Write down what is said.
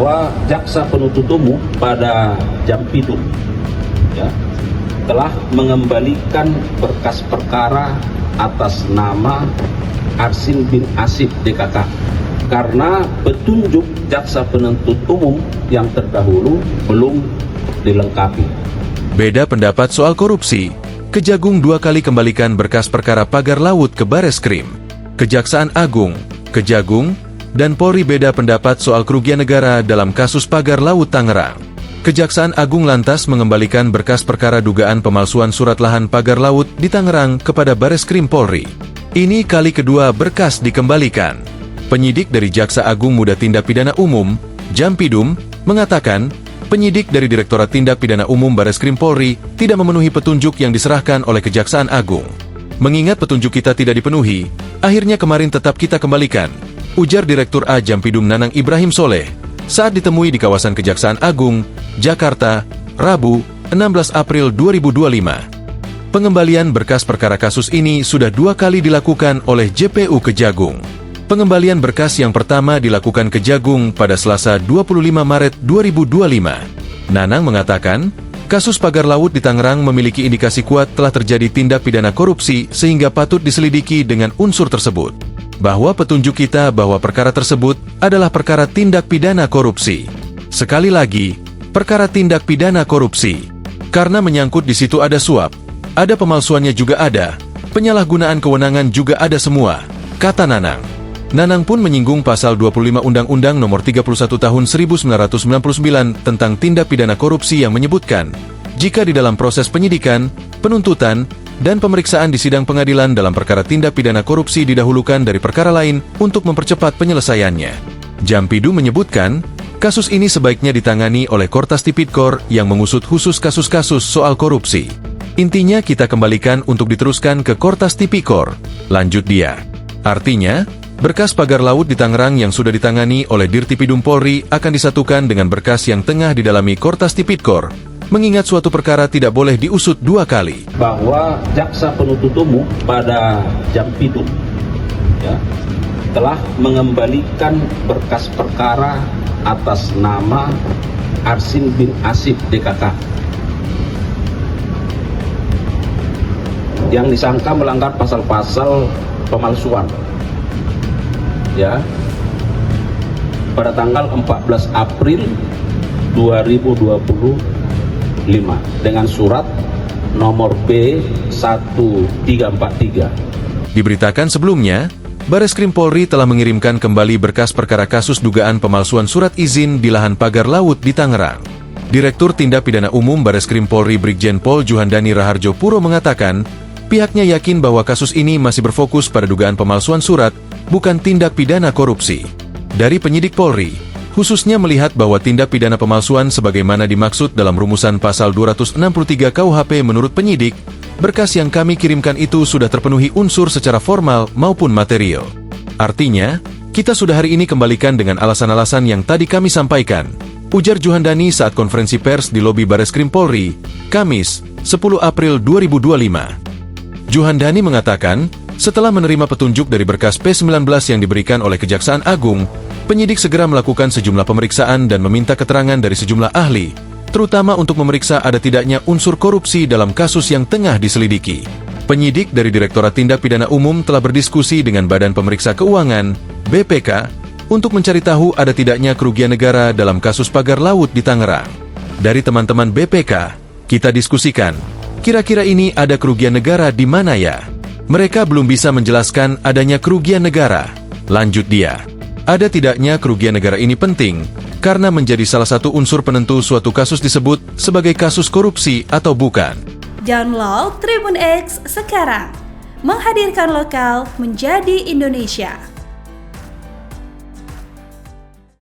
bahwa jaksa penuntut umum pada Jampidu telah mengembalikan berkas perkara atas nama Arsin bin Asib DKK karena petunjuk jaksa penuntut umum yang terdahulu belum dilengkapi. Beda pendapat soal korupsi, Kejagung 2 kali kembalikan berkas perkara pagar laut ke Bareskrim. Kejaksaan Agung, Kejagung, dan Polri beda pendapat soal kerugian negara dalam kasus pagar laut Tangerang. Kejaksaan Agung lantas mengembalikan berkas perkara dugaan pemalsuan surat lahan pagar laut di Tangerang kepada Bareskrim Polri. Ini kali kedua berkas dikembalikan. Penyidik dari Jaksa Agung Muda Tindak Pidana Umum, Jampidum, mengatakan penyidik dari Direktorat Tindak Pidana Umum Bareskrim Polri tidak memenuhi petunjuk yang diserahkan oleh Kejaksaan Agung. Mengingat petunjuk kita tidak dipenuhi, akhirnya kemarin tetap kita kembalikan, ujar Direktur A Jampidum Nanang Ibrahim Soleh saat ditemui di kawasan Kejaksaan Agung, Jakarta, Rabu, 16 April 2025. Pengembalian berkas perkara kasus ini sudah 2 kali dilakukan oleh JPU Kejagung. Pengembalian berkas yang pertama dilakukan Kejagung pada Selasa 25 Maret 2025. Nanang mengatakan, kasus pagar laut di Tangerang memiliki indikasi kuat telah terjadi tindak pidana korupsi sehingga patut diselidiki dengan unsur tersebut. Bahwa petunjuk kita bahwa perkara tersebut adalah perkara tindak pidana korupsi. Sekali lagi, perkara tindak pidana korupsi. Karena menyangkut di situ ada suap, ada pemalsuannya juga ada, penyalahgunaan kewenangan juga ada semua, kata Nanang. Nanang pun menyinggung pasal 25 Undang-Undang Nomor 31 Tahun 1999 tentang tindak pidana korupsi yang menyebutkan, jika di dalam proses penyidikan, penuntutan, dan pemeriksaan di sidang pengadilan dalam perkara tindak pidana korupsi didahulukan dari perkara lain untuk mempercepat penyelesaiannya. Jampidu menyebutkan, kasus ini sebaiknya ditangani oleh Kortas Tipikor yang mengusut khusus kasus-kasus soal korupsi. Intinya kita kembalikan untuk diteruskan ke Kortas Tipikor, lanjut dia. Artinya, berkas pagar laut di Tangerang yang sudah ditangani oleh Dirtipidum Polri akan disatukan dengan berkas yang tengah didalami Kortas Tipikor, mengingat suatu perkara tidak boleh diusut 2 kali. Bahwa jaksa penuntut umum pada Jampidu telah mengembalikan berkas perkara atas nama Arsin bin Asib DKK yang disangka melanggar pasal-pasal pemalsuan pada tanggal 14 April 2025 dengan surat nomor B1343. Diberitakan sebelumnya, Bareskrim Polri telah mengirimkan kembali berkas perkara kasus dugaan pemalsuan surat izin di lahan pagar laut di Tangerang. Direktur Tindak Pidana Umum Bareskrim Polri Brigjen Pol Juhandani Raharjo Puro mengatakan, pihaknya yakin bahwa kasus ini masih berfokus pada dugaan pemalsuan surat, bukan tindak pidana korupsi. Dari penyidik Polri, khususnya melihat bahwa tindak pidana pemalsuan sebagaimana dimaksud dalam rumusan pasal 263 KUHP menurut penyidik, berkas yang kami kirimkan itu sudah terpenuhi unsur secara formal maupun material. Artinya, kita sudah hari ini kembalikan dengan alasan-alasan yang tadi kami sampaikan, ujar Juhandani saat konferensi pers di lobi Bareskrim Polri, Kamis, 10 April 2025. Juhandani mengatakan, setelah menerima petunjuk dari berkas P19 yang diberikan oleh Kejaksaan Agung, penyidik segera melakukan sejumlah pemeriksaan dan meminta keterangan dari sejumlah ahli, terutama untuk memeriksa ada tidaknya unsur korupsi dalam kasus yang tengah diselidiki. Penyidik dari Direktorat Tindak Pidana Umum telah berdiskusi dengan Badan Pemeriksa Keuangan, BPK, untuk mencari tahu ada tidaknya kerugian negara dalam kasus pagar laut di Tangerang. Dari teman-teman BPK, kita diskusikan, kira-kira ini ada kerugian negara di mana ya? Mereka belum bisa menjelaskan adanya kerugian negara. Lanjut dia. Ada tidaknya kerugian negara ini penting, karena menjadi salah satu unsur penentu suatu kasus disebut sebagai kasus korupsi atau bukan. Download Tribun X sekarang. Menghadirkan lokal menjadi Indonesia.